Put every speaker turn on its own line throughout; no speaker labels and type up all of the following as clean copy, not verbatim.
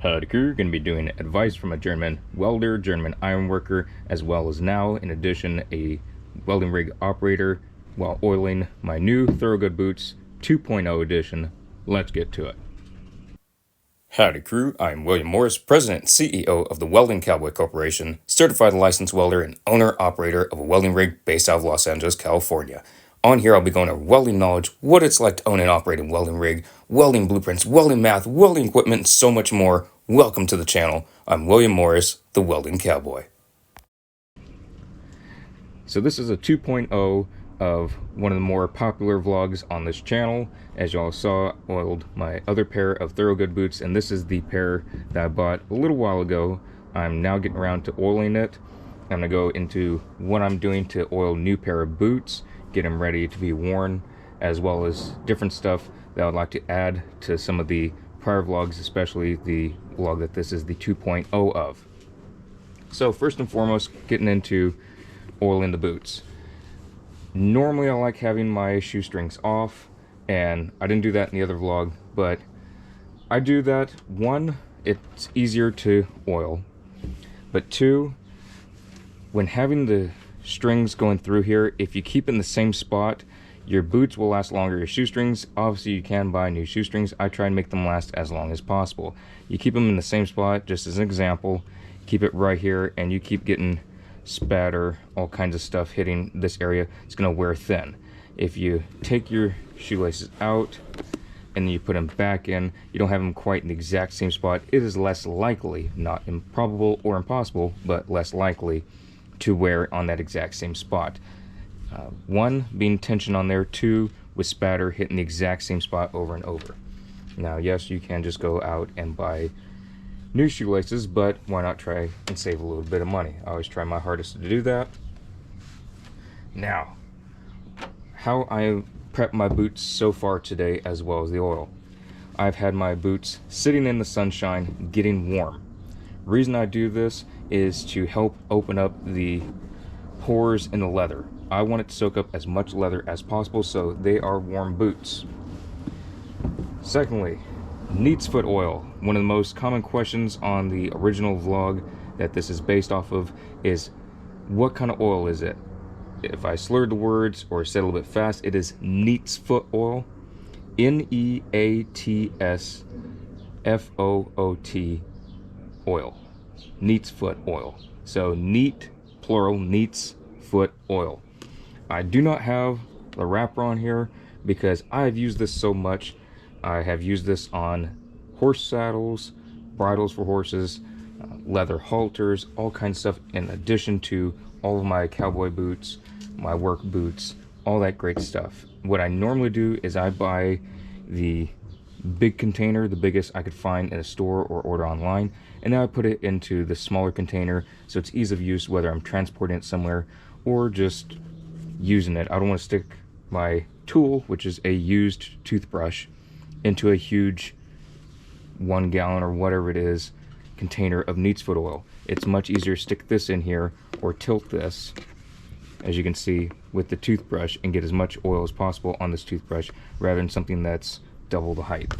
Howdy crew, going to be doing advice from a Journeyman welder, Journeyman ironworker, as well as now, in addition, a welding rig operator while oiling my new Thorogood Boots 2.0 edition. Let's get to it. Howdy crew, I'm William Morris, President and CEO of the Welding Cowboy Corporation, certified licensed welder and owner-operator of a welding rig based out of Los Angeles, California. On here I'll be going over welding knowledge, what it's like to own and operate a welding rig, welding blueprints, welding math, welding equipment, and so much more. Welcome to the channel. I'm William Morris, the Welding Cowboy. So this is a 2.0 of one of the more popular vlogs on this channel. As y'all saw, I oiled my other pair of Thorogood boots, and this is the pair that I bought a little while ago. I'm now getting around to oiling it. I'm gonna go into what I'm doing to oil new pair of boots, get them ready to be worn, as well as different stuff that I would like to add to some of the prior vlogs, especially the vlog that this is the 2.0 of. So first and foremost, getting into oiling the boots. Normally I like having my shoestrings off, and I didn't do that in the other vlog, but I do that. One, it's easier to oil, but two, when having the strings going through here, if you keep in the same spot, your boots will last longer. Your shoestrings, obviously you can buy new shoestrings. I try and make them last as long as possible. You keep them in the same spot, just as an example, keep it right here, and you keep getting spatter, all kinds of stuff hitting this area, it's going to wear thin. If you take your shoelaces out and then you put them back in, you don't have them quite in the exact same spot, it is less likely, not improbable or impossible, but less likely to wear on that exact same spot. One, being tension on there, two, with spatter hitting the exact same spot over and over. Now, yes, you can just go out and buy new shoelaces, but why not try and save a little bit of money? I always try my hardest to do that. Now, how I prep my boots so far today, as well as the oil. I've had my boots sitting in the sunshine getting warm. The reason I do this is to help open up the pores in the leather. I want it to soak up as much leather as possible so they are warm boots. Secondly, neat's foot oil. One of the most common questions on the original vlog that this is based off of is, what kind of oil is it? If I slurred the words or said a little bit fast, it is neat's foot oil. N-E-A-T-S-F-O-O-T oil. Neat's foot oil. So neat, plural, neat's foot oil. I do not have the wrapper on here because I've used this so much. I have used this on horse saddles, bridles for horses, leather halters, all kinds of stuff, in addition to all of my cowboy boots, my work boots, all that great stuff. What I normally do is I buy the big container, the biggest I could find in a store or order online, and then I put it into the smaller container so it's ease of use whether I'm transporting it somewhere or just using it. I don't want to stick my tool, which is a used toothbrush, into a huge 1 gallon or whatever it is container of neat's foot oil. It's much easier to stick this in here or tilt this, as you can see, with the toothbrush and get as much oil as possible on this toothbrush rather than something that's double the height.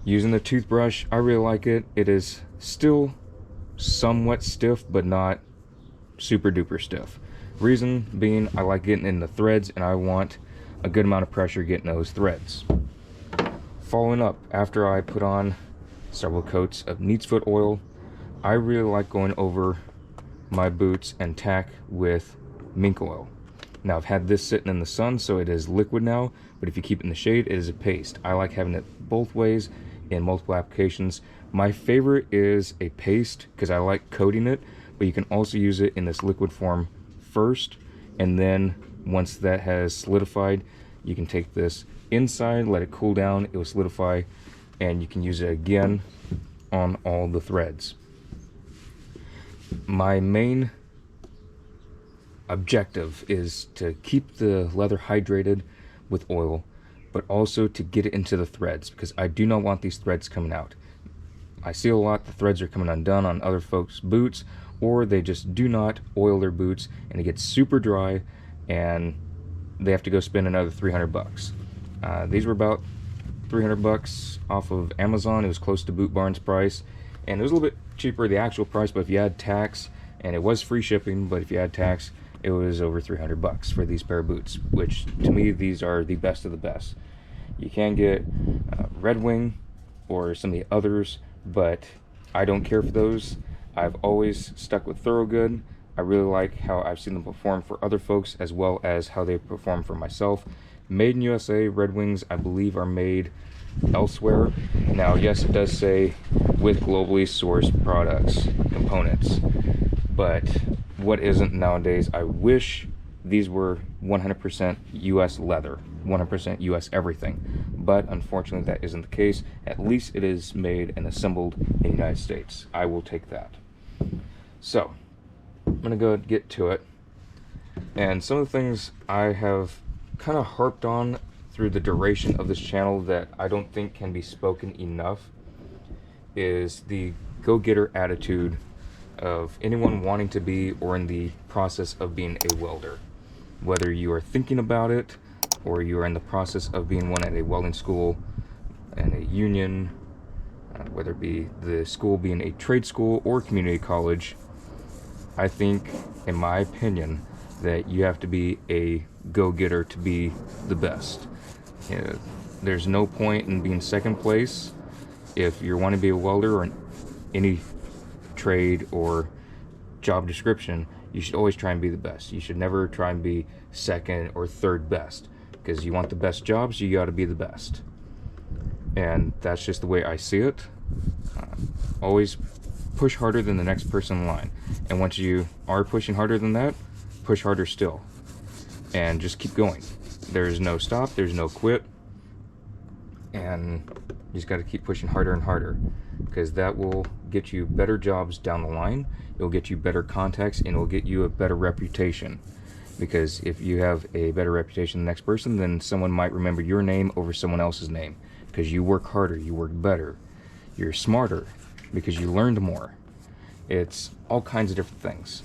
Using the toothbrush, I really like it. It is still somewhat stiff, but not super duper stiff. Reason being, I like getting in the threads and I want a good amount of pressure getting those threads. Following up, after I put on several coats of neat's foot oil, I really like going over my boots and tack with mink oil. Now, I've had this sitting in the sun, so it is liquid now, but if you keep it in the shade, it is a paste. I like having it both ways in multiple applications. My favorite is a paste because I like coating it, but you can also use it in this liquid form first, and then once that has solidified, you can take this inside, let it cool down, it will solidify, and you can use it again on all the threads. My main objective is to keep the leather hydrated with oil, but also to get it into the threads, because I do not want these threads coming out. I see a lot the threads are coming undone on other folks' boots, or they just do not oil their boots and it gets super dry and they have to go spend another $300. These were about $300 off of Amazon. It was close to Boot Barn's price, and it was a little bit cheaper, the actual price, but if you add tax, and it was free shipping, but if you add tax, it was over $300 for these pair of boots, which to me, these are the best of the best. You can get Red Wing or some of the others, but I don't care for those. I've always stuck with Thorogood. I really like how I've seen them perform for other folks as well as how they perform for myself. Made in USA, Red Wings, I believe, are made elsewhere. Now, yes, it does say with globally sourced products, components, but what isn't nowadays? I wish these were 100% US leather, 100% US everything, but unfortunately that isn't the case. At least it is made and assembled in the United States. I will take that. So, I'm gonna go and get to it. And some of the things I have kind of harped on through the duration of this channel that I don't think can be spoken enough is the go-getter attitude of anyone wanting to be or in the process of being a welder. Whether you are thinking about it or you are in the process of being one at a welding school and a union, whether it be the school being a trade school or community college, I think, in my opinion, that you have to be a go-getter to be the best. There's no point in being second place if you want to be a welder or in any trade or job description. You should always try and be the best. You should never try and be second or third best, because you want the best jobs, you got to be the best. And that's just the way I see it. Always push harder than the next person in line, and once you are pushing harder than that, push harder still, and just keep going. There's no stop, there's no quit, and you just got to keep pushing harder and harder, because that will get you better jobs down the line. It'll get you better contacts, and it'll get you a better reputation, because if you have a better reputation than the next person, then someone might remember your name over someone else's name, because you work harder, you work better, you're smarter because you learned more. It's all kinds of different things.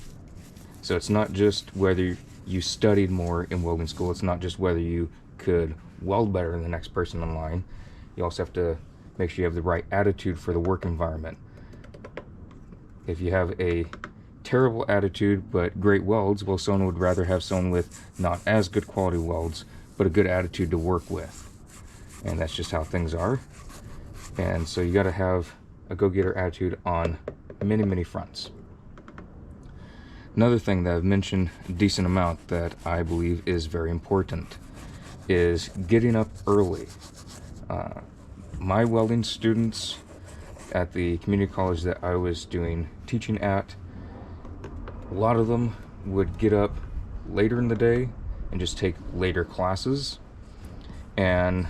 So it's not just whether you studied more in welding school, it's not just whether you could weld better than the next person in line. You also have to make sure you have the right attitude for the work environment. If you have a terrible attitude but great welds, well, someone would rather have someone with not as good quality welds but a good attitude to work with. And that's just how things are. And so you got to have a go-getter attitude on many, many fronts. Another thing that I've mentioned a decent amount that I believe is very important is getting up early. My welding students at the community college that I was teaching at, a lot of them would get up later in the day and just take later classes, and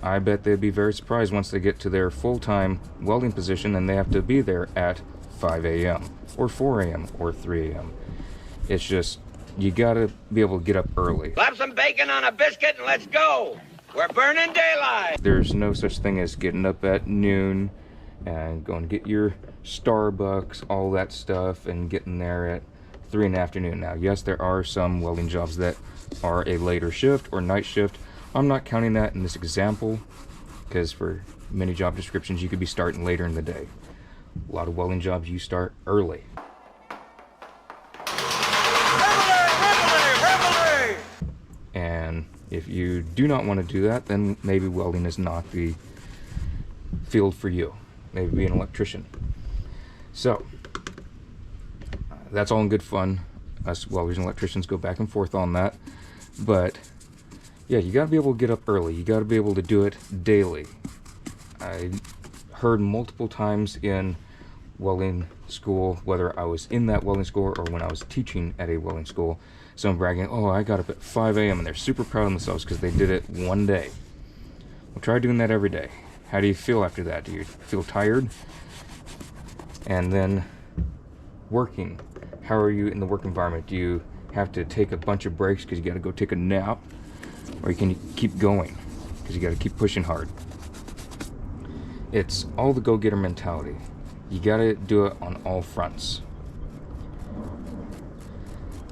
I bet they'd be very surprised once they get to their full-time welding position and they have to be there at 5 a.m. or 4 a.m. or 3 a.m. It's just, you gotta be able to get up early.
Slap some bacon on a biscuit and let's go. We're burning daylight.
There's no such thing as getting up at noon and going to get your Starbucks, all that stuff, and getting there at 3 in the afternoon. Now, yes, there are some welding jobs that are a later shift or night shift. I'm not counting that in this example, because for many job descriptions, you could be starting later in the day. A lot of welding jobs, you start early. And if you do not want to do that, then maybe welding is not the field for you. Maybe be an electrician. So, that's all in good fun. Us welders and electricians go back and forth on that. But yeah, you got to be able to get up early. You got to be able to do it daily. I heard multiple times in welding school, whether I was in that welding school or when I was teaching at a welding school, someone bragging, oh, I got up at 5 a.m. and they're super proud of themselves because they did it one day. Well, try doing that every day. How do you feel after that? Do you feel tired? And then working. How are you in the work environment? Do you have to take a bunch of breaks because you got to go take a nap? Or can you keep going because you got to keep pushing hard? It's all the go-getter mentality. You got to do it on all fronts.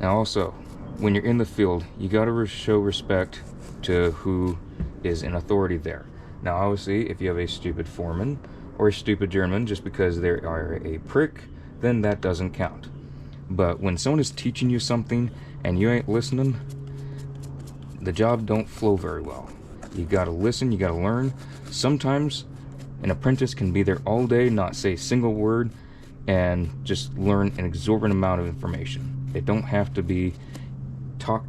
Now also, when you're in the field, you got to show respect to who is in authority there. Now, obviously, if you have a stupid foreman or a stupid journeyman just because they are a prick, then that doesn't count. But when someone is teaching you something and you ain't listening, the job don't flow very well. You gotta listen, you gotta learn. Sometimes an apprentice can be there all day, not say a single word, and just learn an exorbitant amount of information. They don't have to be talk,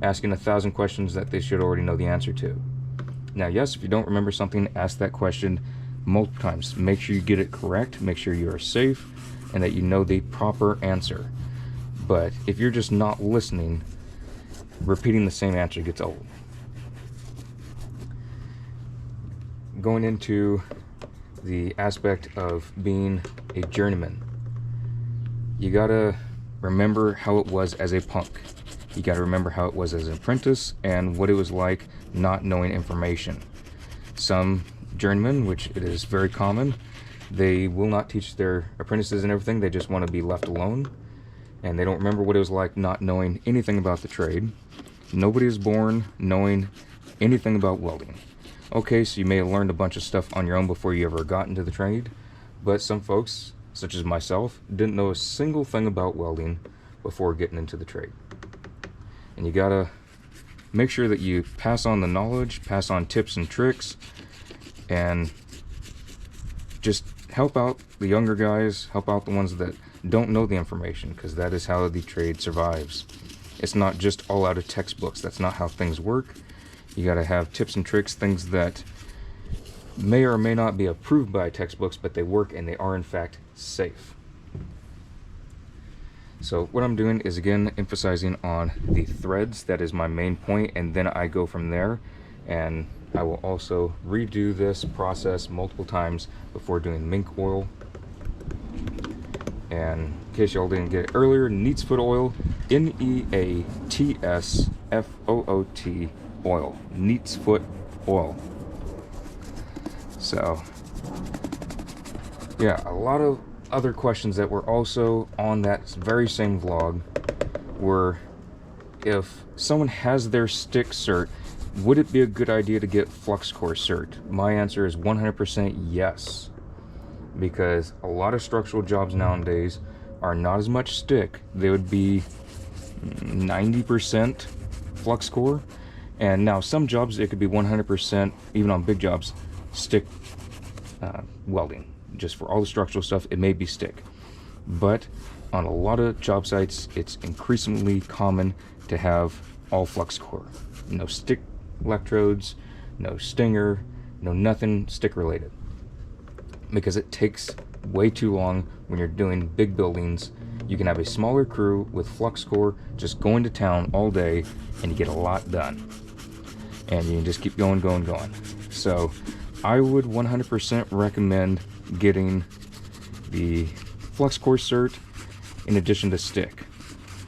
asking 1,000 questions that they should already know the answer to. Now, yes, if you don't remember something, ask that question multiple times. Make sure you get it correct, make sure you are safe, and that you know the proper answer. But if you're just not listening, repeating the same answer gets old. Going into the aspect of being a journeyman, you gotta remember how it was as a punk. You gotta remember how it was as an apprentice and what it was like not knowing information. Some journeymen, which it is very common, they will not teach their apprentices and everything. They just want to be left alone, and they don't remember what it was like not knowing anything about the trade. Nobody is born knowing anything about welding. Okay, so you may have learned a bunch of stuff on your own before you ever got into the trade, but some folks, such as myself, didn't know a single thing about welding before getting into the trade. And you gotta make sure that you pass on the knowledge, pass on tips and tricks, and just help out the younger guys, help out the ones that don't know the information, because that is how the trade survives. It's not just all out of textbooks. That's not how things work. You gotta have tips and tricks, things that may or may not be approved by textbooks, but they work and they are in fact safe. So what I'm doing is, again, emphasizing on the threads. That is my main point, and then I go from there, and I will also redo this process multiple times before doing mink oil. And in case y'all didn't get it earlier, neat's foot oil, Neatsfoot oil, neat's foot oil. So yeah, a lot of other questions that were also on that very same vlog were, if someone has their stick cert, would it be a good idea to get flux core cert? My answer is 100% yes, because a lot of structural jobs nowadays are not as much stick. They would be 90% flux core, and now some jobs it could be 100%, even on big jobs, stick welding. Just for all the structural stuff, it may be stick. But on a lot of job sites, it's increasingly common to have all flux core. No stick electrodes, no stinger, no nothing stick related. Because it takes way too long when you're doing big buildings. You can have a smaller crew with flux core just going to town all day, and you get a lot done. And you can just keep going. So I would 100% recommend getting the flux core cert in addition to stick.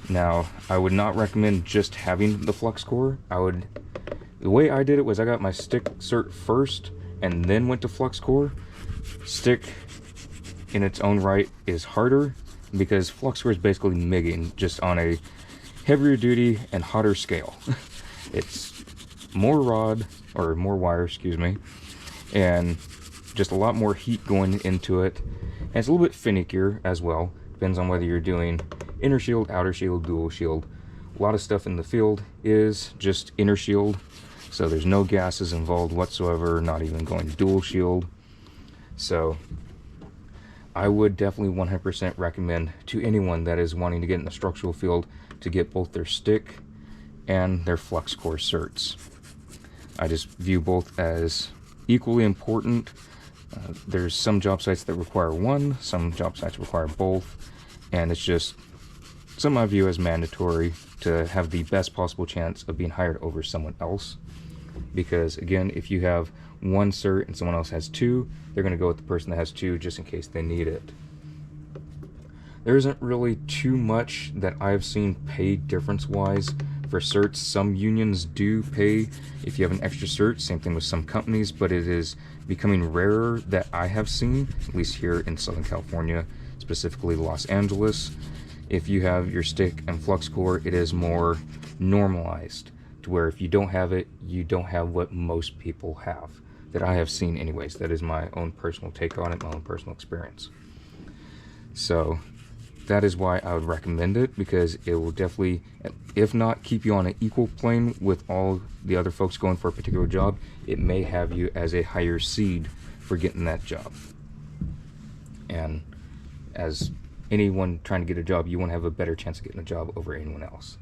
Now, I would not recommend just having the flux core. The way I did it was I got my stick cert first and then went to flux core. Stick in its own right is harder because flux core is basically MIGging, just on a heavier duty and hotter scale. It's more rod, or more wire, excuse me, and just a lot more heat going into it, and it's a little bit finickier as well. Depends on whether you're doing inner shield, outer shield, dual shield. A lot of stuff in the field is just inner shield, so there's no gases involved whatsoever, not even going dual shield. So I would definitely 100% recommend to anyone that is wanting to get in the structural field to get both their stick and their flux core certs. I just view both as equally important. There's some job sites that require one, some job sites require both, and it's just some I view as mandatory to have the best possible chance of being hired over someone else. Because again, if you have one cert and someone else has two, they're going to go with the person that has two just in case they need it. There isn't really too much that I've seen pay difference wise for certs. Some unions do pay if you have an extra cert, same thing with some companies, but it is becoming rarer that I have seen, at least here in Southern California, specifically Los Angeles. If you have your stick and flux core, it is more normalized to where if you don't have it, you don't have what most people have, that I have seen anyways. That is my own personal take on it, my own personal experience. So that is why I would recommend it, because it will definitely, if not keep you on an equal plane with all the other folks going for a particular job, it may have you as a higher seed for getting that job. And as anyone trying to get a job, you want to have a better chance of getting a job over anyone else.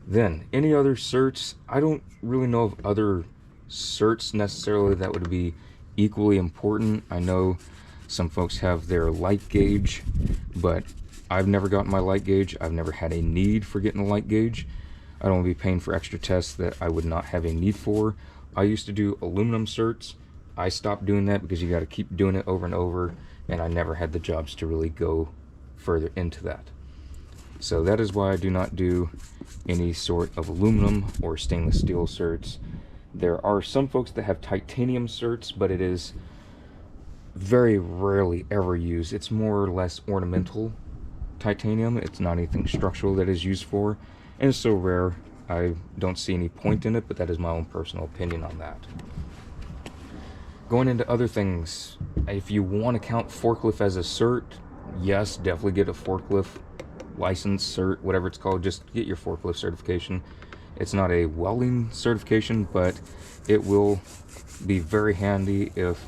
Then, any other certs? I don't really know of other certs necessarily that would be equally important. I know some folks have their light gauge, but I've never gotten my light gauge. I've never had a need for getting a light gauge. I don't want to be paying for extra tests that I would not have a need for. I used to do aluminum certs. I stopped doing that because you got to keep doing it over and over, and I never had the jobs to really go further into that. So that is why I do not do any sort of aluminum or stainless steel certs. There are some folks that have titanium certs, but it is very rarely ever used. It's more or less ornamental titanium. It's not anything structural that is used for, and it's so rare I don't see any point in it, but that is my own personal opinion on that. Going into other things, if you want to count forklift as a cert, yes, definitely get a forklift license, cert, whatever it's called. Just get your forklift certification. It's not a welding certification, but it will be very handy if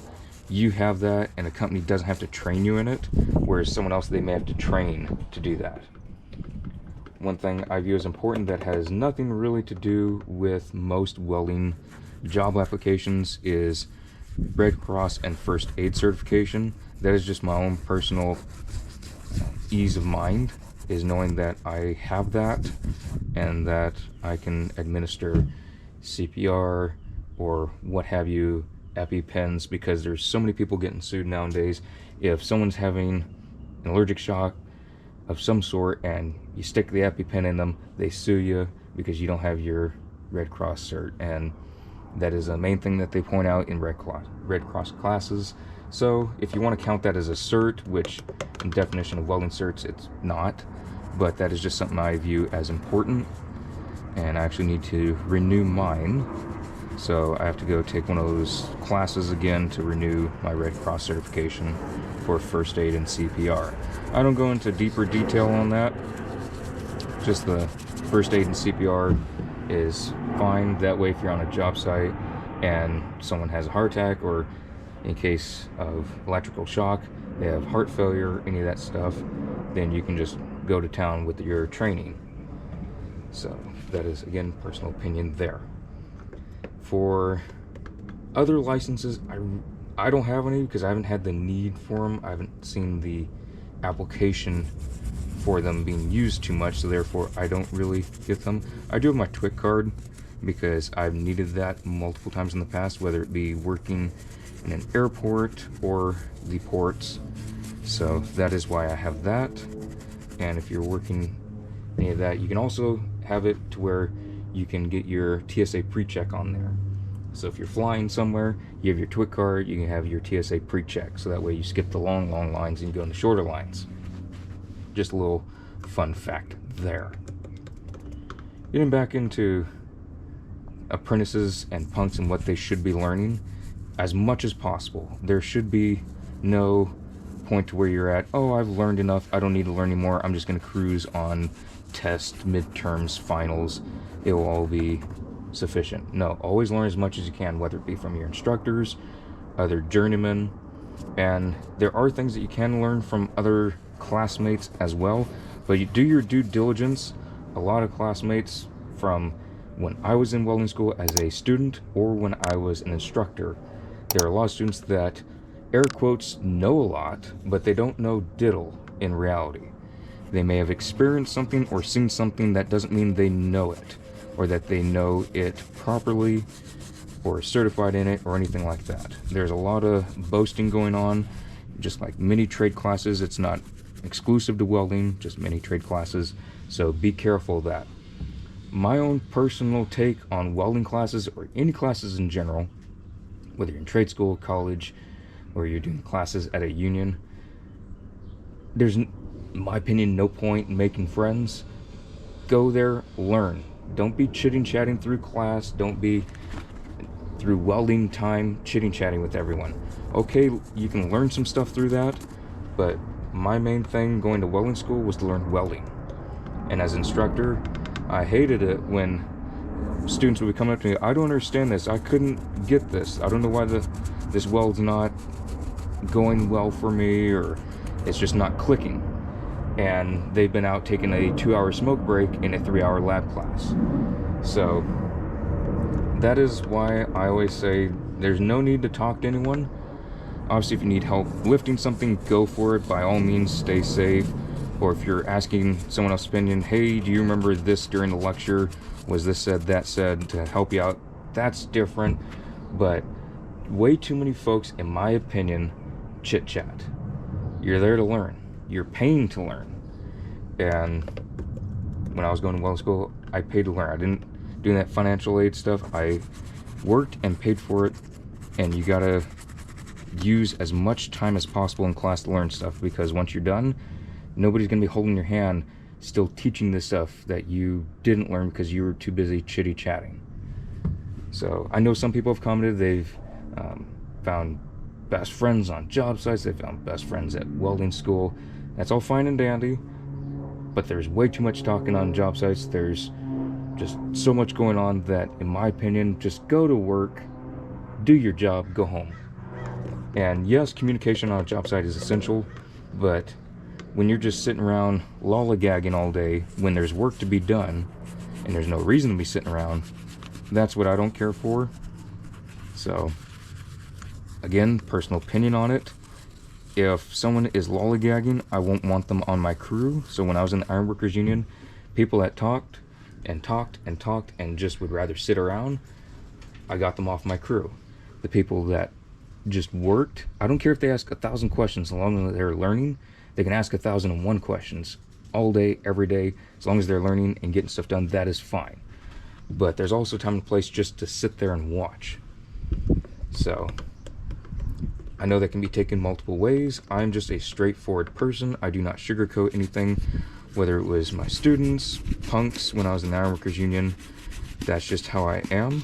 you have that and a company doesn't have to train you in it, whereas someone else, they may have to train to do that. One thing I view as important that has nothing really to do with most welding job applications is Red Cross and first aid certification. That is just my own personal ease of mind, is knowing that I have that and that I can administer CPR or what have you, EpiPens, because there's so many people getting sued nowadays. If someone's having an allergic shock of some sort and you stick the EpiPen in them, they sue you because you don't have your Red Cross cert, and that is a main thing that they point out in Red Cross classes. So if you want to count that as a cert, which in definition of welding certs it's not, but that is just something I view as important, and I actually need to renew mine. So I have to go take one of those classes again to renew my Red Cross certification for first aid and CPR. I don't go into deeper detail on that. Just the first aid and CPR is fine. That way, if you're on a job site and someone has a heart attack, or in case of electrical shock, they have heart failure, any of that stuff, then you can just go to town with your training. So that is, again, personal opinion there. For other licenses, I don't have any because I haven't had the need for them. I haven't seen the application for them being used too much, so therefore I don't really get them. I do have my TWIC card because I've needed that multiple times in the past, whether it be working in an airport or the ports. So that is why I have that. And if you're working any of that, you can also have it to where you can get your TSA pre-check on there. So if you're flying somewhere, you have your TWIC card, you can have your TSA pre-check, so that way you skip the long lines and you go in the shorter lines. Just a little fun fact there. Getting back into apprentices and punks and what they should be learning, as much as possible. There should be no point to where you're at, oh, I've learned enough, I don't need to learn anymore, I'm just going to cruise on tests, midterms, finals, it will all be sufficient. No, always learn as much as you can, whether it be from your instructors, other journeymen, and there are things that you can learn from other classmates as well, but you do your due diligence. A lot of classmates from when I was in welding school as a student or when I was an instructor, there are a lot of students that, air quotes, know a lot, but they don't know diddle in reality. They may have experienced something or seen something, that doesn't mean they know it, or that they know it properly, or are certified in it, or anything like that. There's a lot of boasting going on, just like many trade classes. It's not exclusive to welding, just many trade classes, so be careful of that. My own personal take on welding classes, or any classes in general, whether you're in trade school, college, or you're doing classes at a union, there's, in my opinion, no point in making friends. Go there, learn. Don't be chitting-chatting through class. Don't be through welding time chitting-chatting with everyone. Okay, you can learn some stuff through that, but my main thing going to welding school was to learn welding. And as an instructor, I hated it when students would be coming up to me, I don't understand this, I couldn't get this, I don't know why this weld's not going well for me, or it's just not clicking. And they've been out taking a 2-hour smoke break in a 3-hour lab class. So that is why I always say there's no need to talk to anyone. Obviously, if you need help lifting something, go for it. By all means, stay safe. Or if you're asking someone else's opinion, hey, do you remember this during the lecture? Was this said, that said, to help you out? That's different. But way too many folks, in my opinion, chit-chat. You're there to learn. You're paying to learn. And when I was going to welding school, I paid to learn. I didn't do that financial aid stuff. I worked and paid for it. And you gotta use as much time as possible in class to learn stuff, because once you're done, nobody's gonna be holding your hand still teaching this stuff that you didn't learn because you were too busy chitty-chatting. So I know some people have commented they've found best friends on job sites, they found best friends at welding school. That's all fine and dandy, but there's way too much talking on job sites. There's just so much going on that, in my opinion, just go to work, do your job, go home. And yes, communication on a job site is essential, but when you're just sitting around lollygagging all day when there's work to be done and there's no reason to be sitting around, that's what I don't care for. So again, personal opinion on it. If someone is lollygagging, I won't want them on my crew. So when I was in the Ironworkers Union, people that talked and talked and talked and just would rather sit around, I got them off my crew. The people that just worked, I don't care if they ask 1,000 questions, as long as they're learning. They can ask 1,001 questions all day, every day, as long as they're learning and getting stuff done. That is fine. But there's also time and place just to sit there and watch. So I know that can be taken multiple ways. I'm just a straightforward person. I do not sugarcoat anything, whether it was my students, punks when I was in the Ironworkers Union. That's just how I am,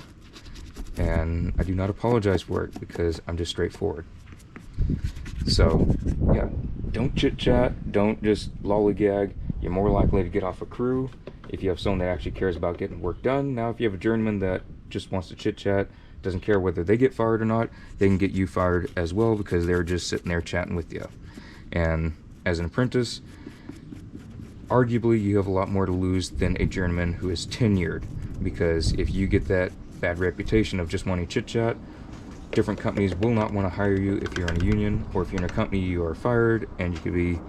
and I do not apologize for it because I'm just straightforward. So yeah, don't chit-chat, don't just lollygag. You're more likely to get off a crew if you have someone that actually cares about getting work done. Now, if you have a journeyman that just wants to chit-chat, doesn't care whether they get fired or not, they can get you fired as well because they're just sitting there chatting with you. And as an apprentice, arguably you have a lot more to lose than a journeyman who is tenured, because if you get that bad reputation of just wanting chit-chat, different companies will not want to hire you if you're in a union, or if you're in a company you are fired and you could be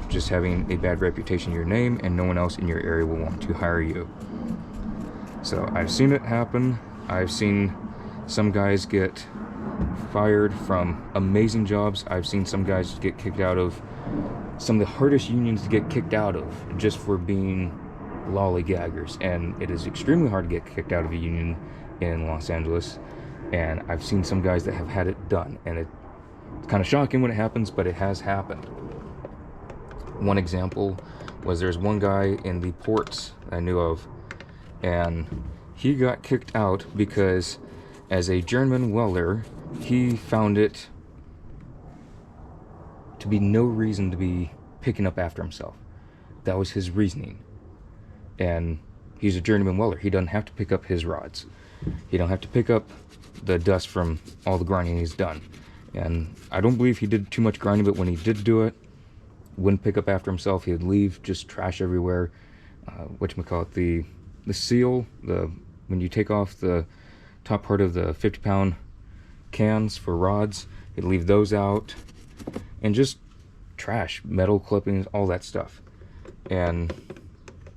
just having a bad reputation in your name and no one else in your area will want to hire you. So I've seen it happen. I've seen some guys get fired from amazing jobs. I've seen some guys get kicked out of some of the hardest unions to get kicked out of just for being lollygaggers, and it is extremely hard to get kicked out of a union in Los Angeles. And I've seen some guys that have had it done, and it's kind of shocking when it happens, but it has happened. One example was there's one guy in the ports I knew of, and he got kicked out because as a journeyman welder, he found it to be no reason to be picking up after himself. That was his reasoning. And he's a journeyman welder. He doesn't have to pick up his rods. He don't have to pick up the dust from all the grinding he's done. And I don't believe he did too much grinding, but when he did do it, wouldn't pick up after himself. He'd leave just trash everywhere. Whatchamacallit, the seal, when you take off the top part of the 50-pound cans for rods, he'd leave those out, and just trash, metal clippings, all that stuff. And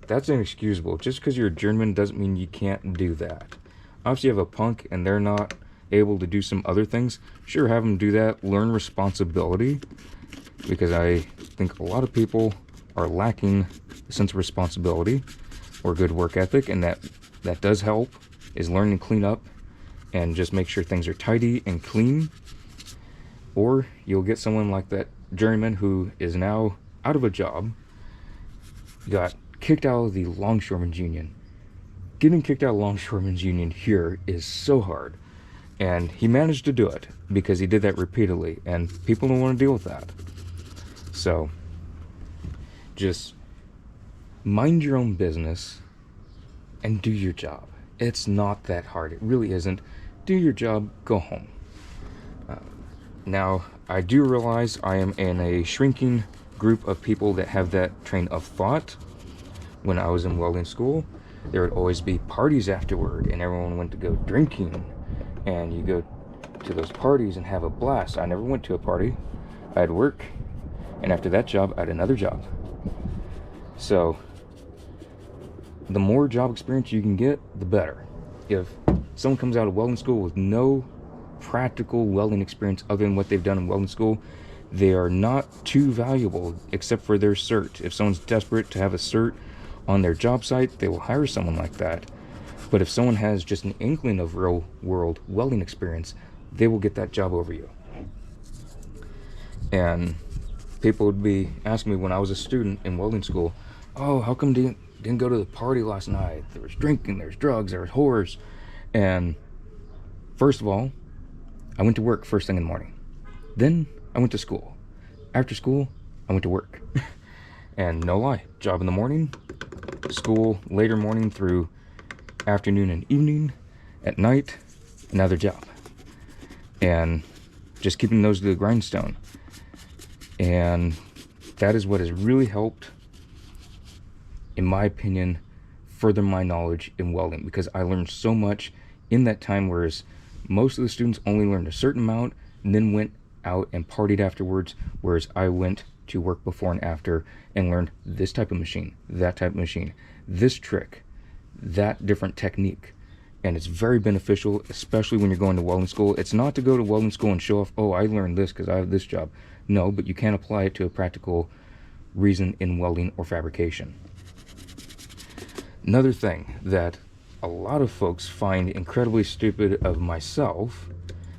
that's inexcusable. Just because you're a journeyman doesn't mean you can't do that. Obviously, you have a punk and they're not able to do some other things, sure, have them do that. Learn responsibility, because I think a lot of people are lacking a sense of responsibility or good work ethic, and that does help, is learn and clean up and just make sure things are tidy and clean. Or you'll get someone like that journeyman who is now out of a job, got kicked out of the longshoremen's union, getting kicked out of Longshoremen's Union here is so hard. And he managed to do it because he did that repeatedly, and people don't want to deal with that. So, just mind your own business and do your job. It's not that hard. It really isn't. Do your job, go home. Now, I do realize I am in a shrinking group of people that have that train of thought. When I was in welding school, there would always be parties afterward, and everyone went to go drinking. And you go to those parties and have a blast. I never went to a party. I had work, and after that job, I had another job. So, the more job experience you can get, the better. If someone comes out of welding school with no practical welding experience other than what they've done in welding school, they are not too valuable except for their cert. If someone's desperate to have a cert on their job site, they will hire someone like that. But if someone has just an inkling of real world welding experience, they will get that job over you. And people would be asking me when I was a student in welding school, oh, how come you didn't go to the party last night? There was drinking, there's drugs, there's whores. And first of all, I went to work first thing in the morning. Then I went to school. After school, I went to work. And no lie, job in the morning, school later morning through afternoon and evening, at night, another job. And just keeping those to the grindstone. And that is what has really helped, in my opinion, further my knowledge in welding, because I learned so much in that time, whereas most of the students only learned a certain amount and then went out and partied afterwards, whereas I went to work before and after and learned this type of machine, that type of machine, this trick, that different technique. And it's very beneficial, especially when you're going to welding school. It's not to go to welding school and show off, oh, I learned this because I have this job. No, but you can apply it to a practical reason in welding or fabrication. Another thing that a lot of folks find incredibly stupid of myself,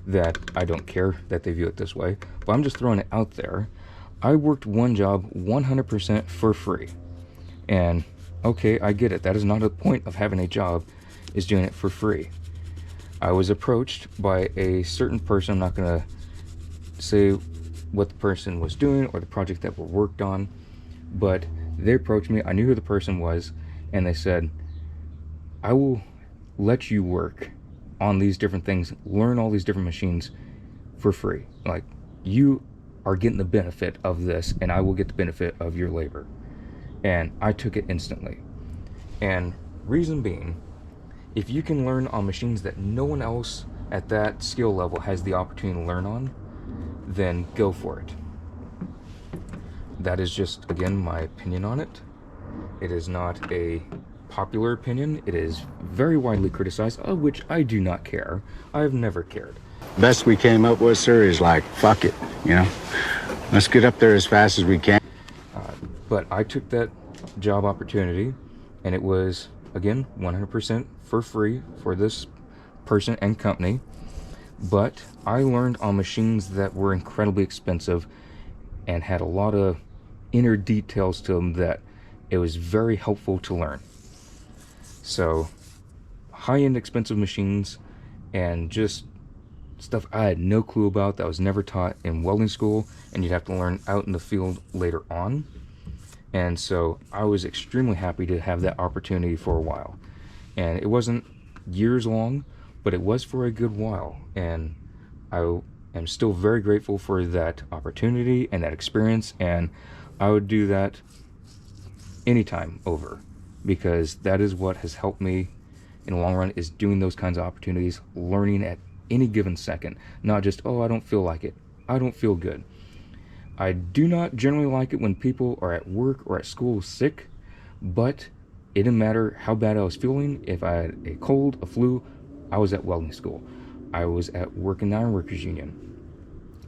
that I don't care that they view it this way, but I'm just throwing it out there. I worked one job 100% for free. And okay, I get it. That is not the point of having a job, is doing it for free. I was approached by a certain person. I'm not going to say what the person was doing or the project that we worked on, but they approached me. I knew who the person was, and they said, I will let you work on these different things, learn all these different machines for free. Like, you are getting the benefit of this, and I will get the benefit of your labor. And I took it instantly. And reason being, if you can learn on machines that no one else at that skill level has the opportunity to learn on, then go for it. That is just, again, my opinion on it. It is not a popular opinion. It is very widely criticized, of which I do not care. I have never cared.
Best we came up with, sir, is like, fuck it, you know? Let's get up there as fast as we can.
But I took that job opportunity, and it was, again, 100% for free for this person and company. But I learned on machines that were incredibly expensive and had a lot of inner details to them that it was very helpful to learn. So, high-end expensive machines and just stuff I had no clue about that was never taught in welding school, and you'd have to learn out in the field later on. And so I was extremely happy to have that opportunity for a while. And it wasn't years long, but it was for a good while. And I am still very grateful for that opportunity and that experience. And I would do that anytime over, because that is what has helped me in the long run, is doing those kinds of opportunities, learning at any given second. Not just, oh, I don't feel like it, I don't feel good. I do not generally like it when people are at work or at school sick, but it didn't matter how bad I was feeling. If I had a cold, a flu, I was at welding school. I was at work in the Ironworkers Union.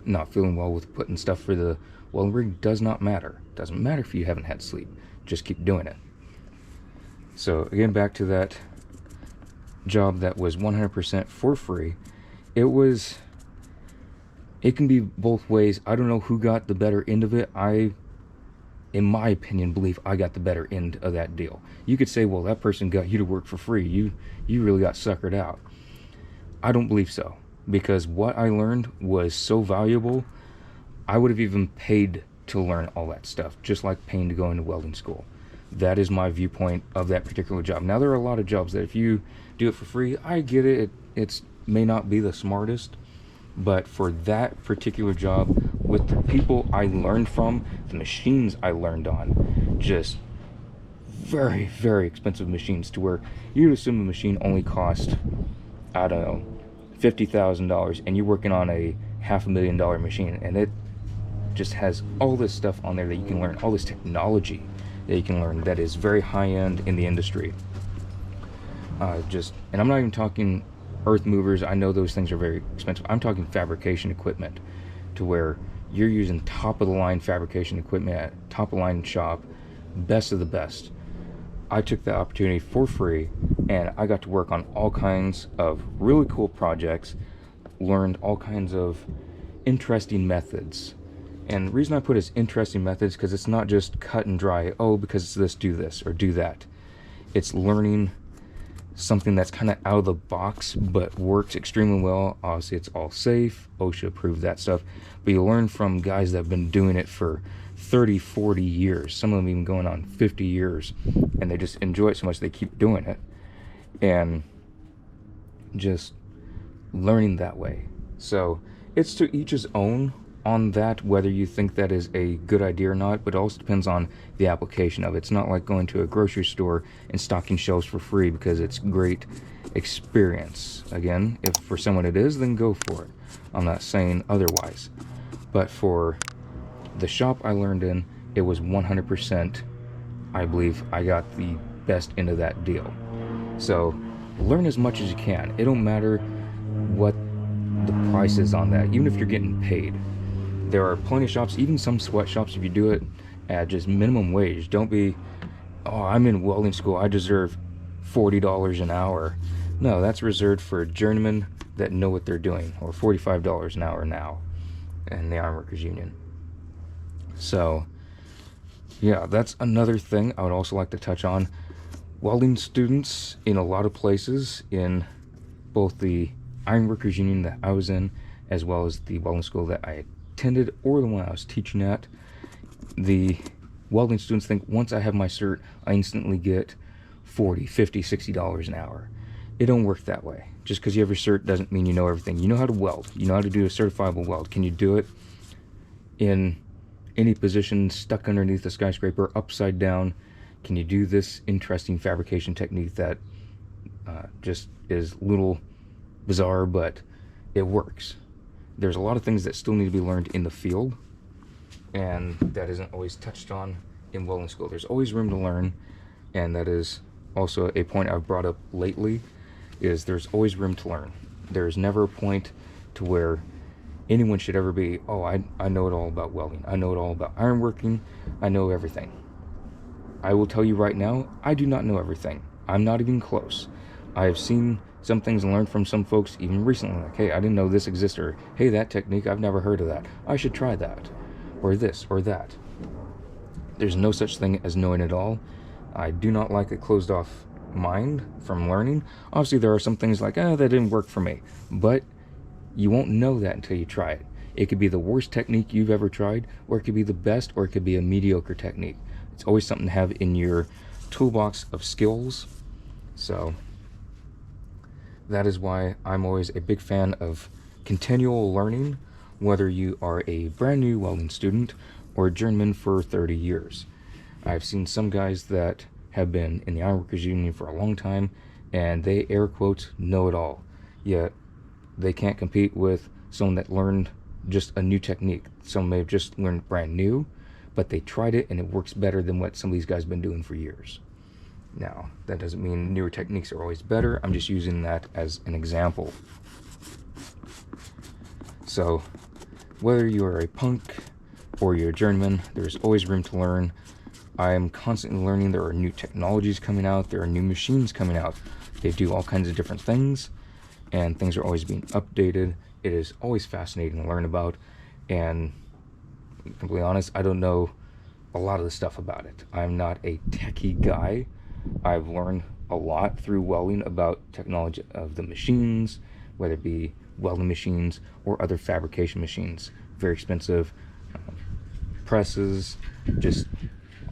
Not feeling well with putting stuff for the welding rig does not matter. Doesn't matter if you haven't had sleep. Just keep doing it. So again, back to that job that was 100% for free. It can be both ways. I don't know who got the better end of it. I in my opinion, believe I got the better end of that deal. You could say, well, that person got you to work for free. You really got suckered out. I don't believe so, because what I learned was so valuable. I would have even paid to learn all that stuff, just like paying to go into welding school. That is my viewpoint of that particular job. Now, there are a lot of jobs that if you do it for free, I get it. It may not be the smartest, but for that particular job, with the people I learned from, the machines I learned on, just very, very expensive machines, to where you'd assume a machine only cost, I don't know, $50,000, and you're working on a $500,000 machine, and it just has all this stuff on there that you can learn, all this technology that you can learn that is very high end in the industry. And I'm not even talking earth movers. I know those things are very expensive. I'm talking fabrication equipment, to where you're using top of the line fabrication equipment at top of the line shop, best of the best. I took the opportunity for free, and I got to work on all kinds of really cool projects, learned all kinds of interesting methods. And the reason I put it as interesting methods, because it's not just cut and dry, oh, because it's this, do this, or do that. It's learning something that's kind of out of the box, but works extremely well. Obviously, it's all safe. OSHA approved that stuff. But you learn from guys that have been doing it for 30, 40 years. Some of them even going on 50 years. And they just enjoy it so much they keep doing it. And just learning that way. So it's to each his own on that, whether you think that is a good idea or not, but it also depends on the application of it. It's not like going to a grocery store and stocking shelves for free because it's great experience. Again, if for someone it is, then go for it. I'm not saying otherwise. But for the shop I learned in, it was 100%, I believe I got the best end of that deal. So learn as much as you can. It don't matter what the price is on that, even if you're getting paid. There are plenty of shops, even some sweatshops, if you do it at just minimum wage. Don't be, oh, I'm in welding school, I deserve $40 an hour. No, that's reserved for journeymen that know what they're doing, or $45 an hour now in the Ironworkers Union. So, yeah, that's another thing I would also like to touch on. Welding students in a lot of places, in both the Ironworkers Union that I was in, as well as the welding school that I attended, or the one I was teaching at, the welding students think once I have my cert, I instantly get $40, $50, $60 an hour. It don't work that way. Just because you have your cert doesn't mean you know everything. You know how to weld. You know how to do a certifiable weld. Can you do it in any position, stuck underneath a skyscraper, upside down? Can you do this interesting fabrication technique that just is a little bizarre, but it works? There's a lot of things that still need to be learned in the field, and that isn't always touched on in welding school. There's always room to learn, and that is also a point I've brought up lately, is there's always room to learn. There's never a point to where anyone should ever be, oh, I know it all about welding. I know it all about ironworking. I know everything. I will tell you right now, I do not know everything. I'm not even close. I have seen some things and learned from some folks even recently, like, hey, I didn't know this existed, or hey, that technique, I've never heard of that. I should try that, or this, or that. There's no such thing as knowing it all. I do not like a closed off mind from learning. Obviously, there are some things like, that didn't work for me, but you won't know that until you try it. It could be the worst technique you've ever tried, or it could be the best, or it could be a mediocre technique. It's always something to have in your toolbox of skills. So that is why I'm always a big fan of continual learning, whether you are a brand new welding student or a journeyman for 30 years. I've seen some guys that have been in the Ironworkers Union for a long time, and they, air quotes, know it all. Yet they can't compete with someone that learned just a new technique. Some may have just learned brand new, but they tried it and it works better than what some of these guys have been doing for years. Now, that doesn't mean newer techniques are always better. I'm just using that as an example. So, whether you are a punk or you're a journeyman, there's always room to learn. I am constantly learning. There are new technologies coming out. There are new machines coming out. They do all kinds of different things, and things are always being updated. It is always fascinating to learn about, and to be completely honest, I don't know a lot of the stuff about it. I'm not a techie guy. I've learned a lot through welding about technology of the machines, whether it be welding machines or other fabrication machines. Very expensive presses, just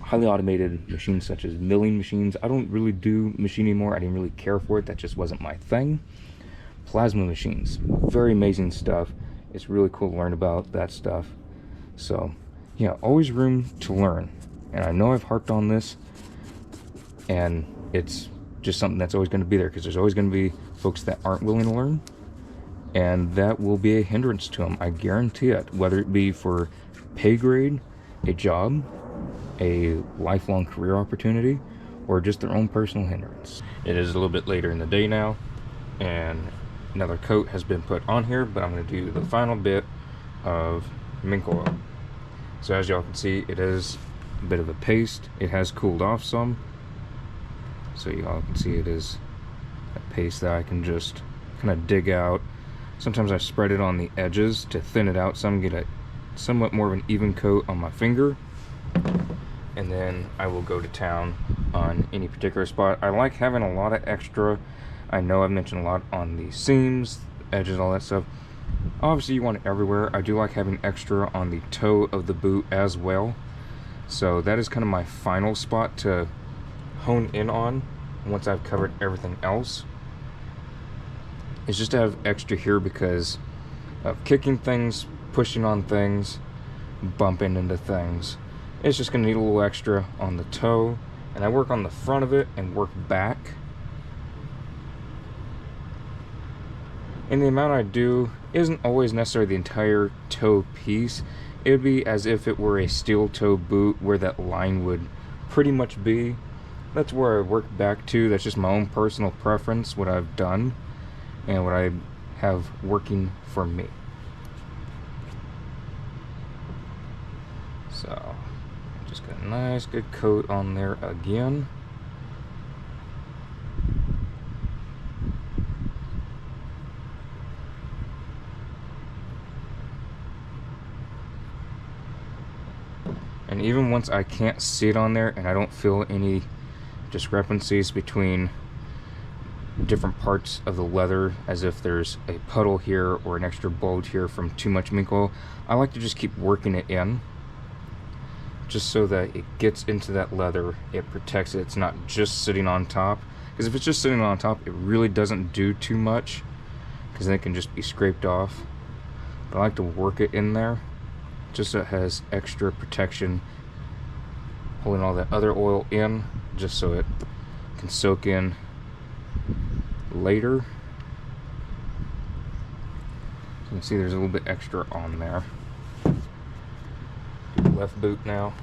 highly automated machines such as milling machines. I don't really do machining anymore. I didn't really care for it. That just wasn't my thing. Plasma machines, very amazing stuff. It's really cool to learn about that stuff. So yeah, always room to learn. And I know I've harped on this, and it's just something that's always going to be there, because there's always going to be folks that aren't willing to learn, and that will be a hindrance to them. I guarantee it, whether it be for pay grade, a job, a lifelong career opportunity, or just their own personal hindrance. It is a little bit later in the day now, and another coat has been put on here, but I'm going to do the final bit of mink oil. So as y'all can see, it is a bit of a paste. It has cooled off some, so y'all can see it is a paste that I can just kind of dig out. Sometimes I spread it on the edges to thin it out some, get a somewhat more of an even coat on my finger, and then I will go to town on any particular spot. I like having a lot of extra. I know I've mentioned a lot on the seams, edges, all that stuff. Obviously you want it everywhere. I do like having extra on the toe of the boot as well. So that is kind of my final spot to hone in on once I've covered everything else. It's just to have extra here because of kicking things, pushing on things, bumping into things. It's just gonna need a little extra on the toe, and I work on the front of it and work back. And the amount I do isn't always necessarily the entire toe piece. It would be as if it were a steel toe boot where that line would pretty much be. That's where I work back to. That's just my own personal preference, what I've done and what I have working for me. So just got a nice good coat on there again. And even once I can't see it on there and I don't feel any discrepancies between different parts of the leather, as if there's a puddle here or an extra bulge here from too much mink oil, I like to just keep working it in, just so that it gets into that leather, it protects it, it's not just sitting on top. Because if it's just sitting on top, it really doesn't do too much, because then it can just be scraped off. But I like to work it in there, just so it has extra protection, holding all that other oil in, just so it can soak in later. So you can see there's a little bit extra on there. Do the left boot now.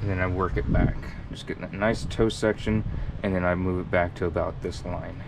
And then I work it back, just getting that nice toe section, and then I move it back to about this line.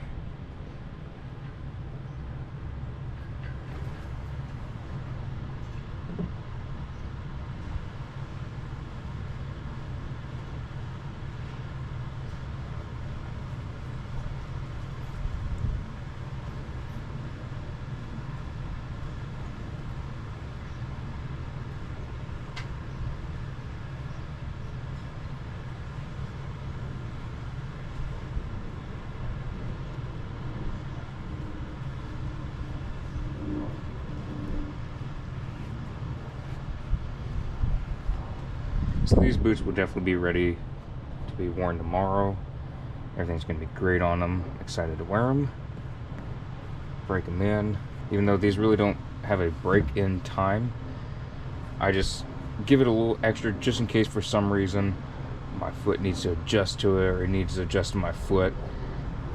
So these boots will definitely be ready to be worn tomorrow. Everything's going to be great on them. Excited to wear them. Break them in. Even though these really don't have a break-in time, I just give it a little extra just in case for some reason my foot needs to adjust to it, or it needs to adjust to my foot.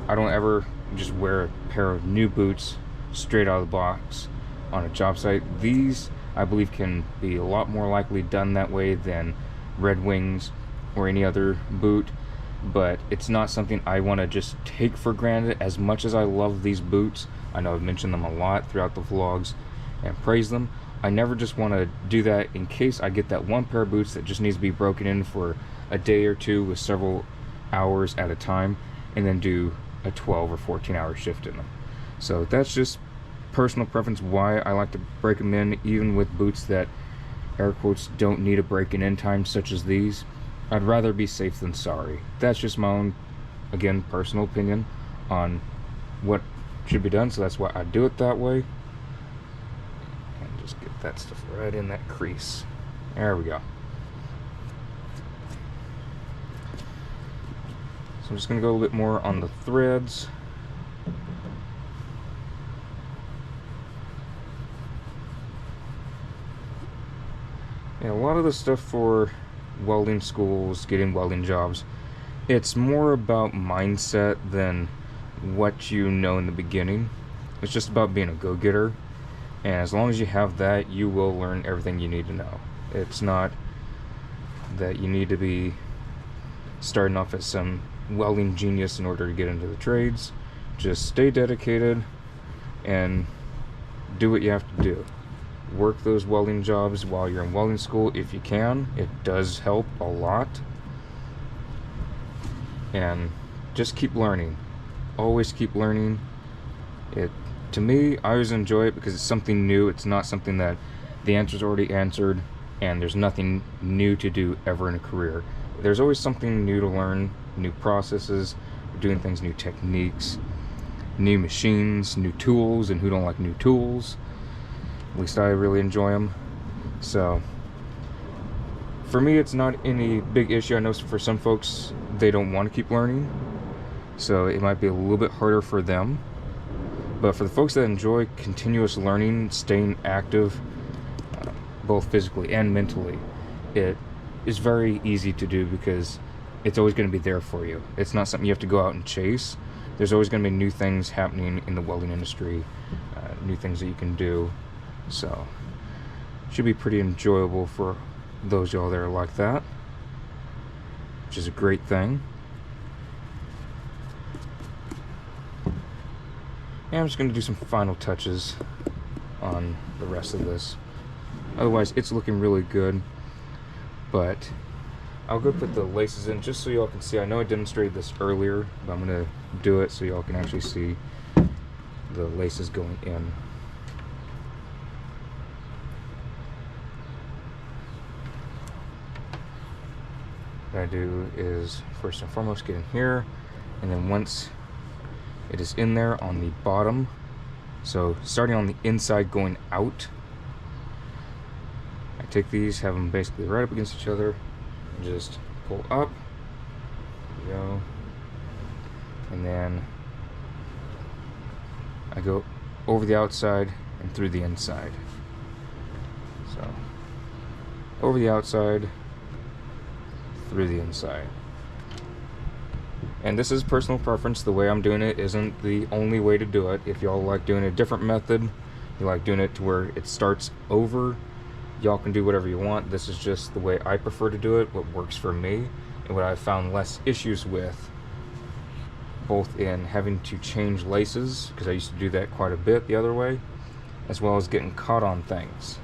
I don't ever just wear a pair of new boots straight out of the box on a job site. These, I believe, can be a lot more likely done that way than Red Wings or any other boot. but it's not something I want to just take for granted. As much as I love these boots, I know I've mentioned them a lot throughout the vlogs and praise them, I never just want to do that in case I get that one pair of boots that just needs to be broken in for a day or two with several hours at a time, and then do a 12 or 14 hour shift in them. So that's just personal preference why I like to break them in, even with boots that, air quotes, don't need a break-in in time, such as these. I'd rather be safe than sorry. That's just my own, again, personal opinion on what should be done, so that's why I do it that way. And just get that stuff right in that crease. There we go. So I'm just going to go a little bit more on the threads. And a lot of the stuff for welding schools, getting welding jobs, it's more about mindset than what you know in the beginning. It's just about being a go-getter, and as long as you have that, you will learn everything you need to know. It's not that you need to be starting off as some welding genius in order to get into the trades. Just stay dedicated and do what you have to do. Work those welding jobs while you're in welding school if you can. It does help a lot. And just keep learning. Always keep learning. To me, I always enjoy it because it's something new. It's not something that the answer's already answered and there's nothing new to do ever in a career. There's always something new to learn, new processes, doing things, new techniques, new machines, new tools, and who don't like new tools? At least I really enjoy them. So for me, it's not any big issue. I know for some folks, they don't want to keep learning, so it might be a little bit harder for them. But for the folks that enjoy continuous learning, staying active, both physically and mentally, it is very easy to do because it's always going to be there for you. It's not something you have to go out and chase. There's always going to be new things happening in the welding industry, new things that you can do. So it should be pretty enjoyable for those y'all that are like that, which is a great thing. And I'm just going to do some final touches on the rest of this. Otherwise, it's looking really good. But I'll go put the laces in just so y'all can see. I know I demonstrated this earlier, but I'm going to do it so y'all can actually see the laces going in. What I do is first and foremost get in here, and then once it is in there on the bottom, so starting on the inside going out, I take these, have them basically right up against each other, and just pull up, there we go, and then I go over the outside and through the inside. So over the outside, through the inside. And this is personal preference. The way I'm doing it isn't the only way to do it. If y'all like doing a different method, you like doing it to where it starts over, y'all can do whatever you want. This is just the way I prefer to do it, what works for me, and what I've found less issues with, both in having to change laces, because I used to do that quite a bit the other way, as well as getting caught on things.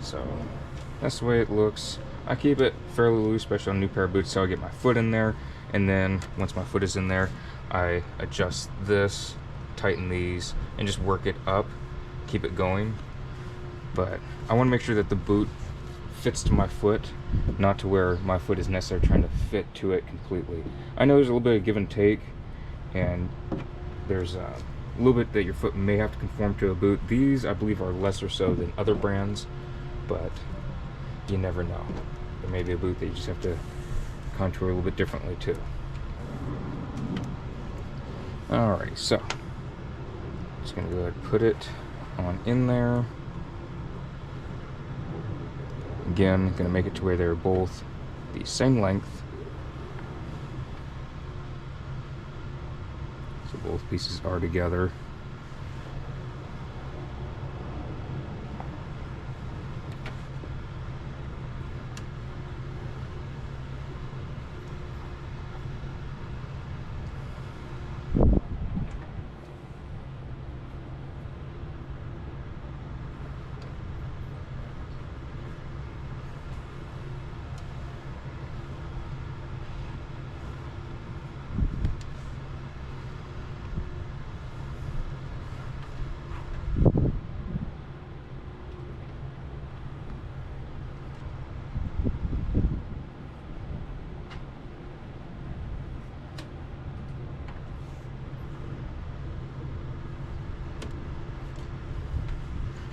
So that's the way it looks. I keep it fairly loose, especially on a new pair of boots, so I get my foot in there, and then once my foot is in there, I adjust this, tighten these, and just work it up, keep it going. But I want to make sure that the boot fits to my foot, not to where my foot is necessarily trying to fit to it completely. I know there's a little bit of give and take, and there's a little bit that your foot may have to conform to a boot. These, I believe, are lesser so than other brands, but you never know. There may be a boot that you just have to contour a little bit differently too. Alrighty, so just gonna go ahead and put it on in there. Again, gonna make it to where they're both the same length. So both pieces are together.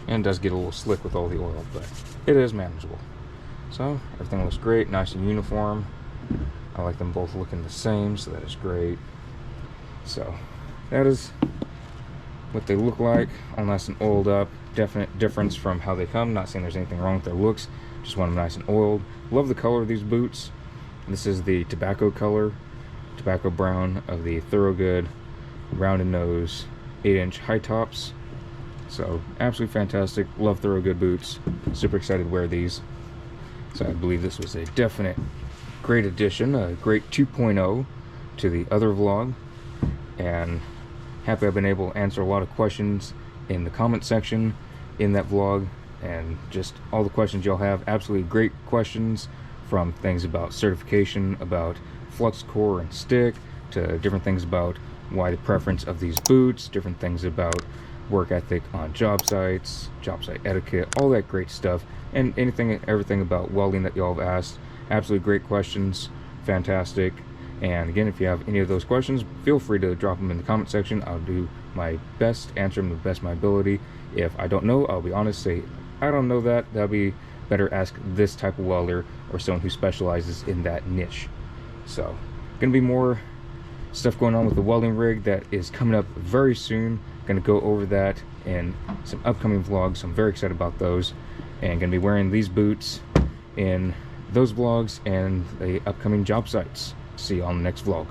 And it does get a little slick with all the oil, but it is manageable. So everything looks great, nice and uniform. I like them both looking the same, so that is great. So that is what they look like, all nice and oiled up. Definite difference from how they come. Not saying there's anything wrong with their looks, just want them nice and oiled. Love the color of these boots. This is the tobacco color, tobacco brown of the Thorogood rounded nose 8-inch high tops. So absolutely fantastic. Love Thorogood boots. Super excited to wear these. So I believe this was a definite great addition, a great 2.0 to the other vlog, and happy I've been able to answer a lot of questions in the comment section in that vlog, and just all the questions y'all have. Absolutely great questions, from things about certification, about flux core and stick, to different things about why the preference of these boots, different things about work ethic on job sites, job site etiquette, all that great stuff, and anything and everything about welding that y'all have asked. Absolutely great questions, fantastic. And again, if you have any of those questions, feel free to drop them in the comment section. I'll do my best, answer them to the best of my ability. If I don't know, I'll be honest, say I don't know that. That'll be better ask this type of welder or someone who specializes in that niche. So gonna be more stuff going on with the welding rig that is coming up very soon. Gonna go over that in some upcoming vlogs, so I'm very excited about those, and gonna be wearing these boots in those vlogs and the upcoming job sites. See you on the next vlog.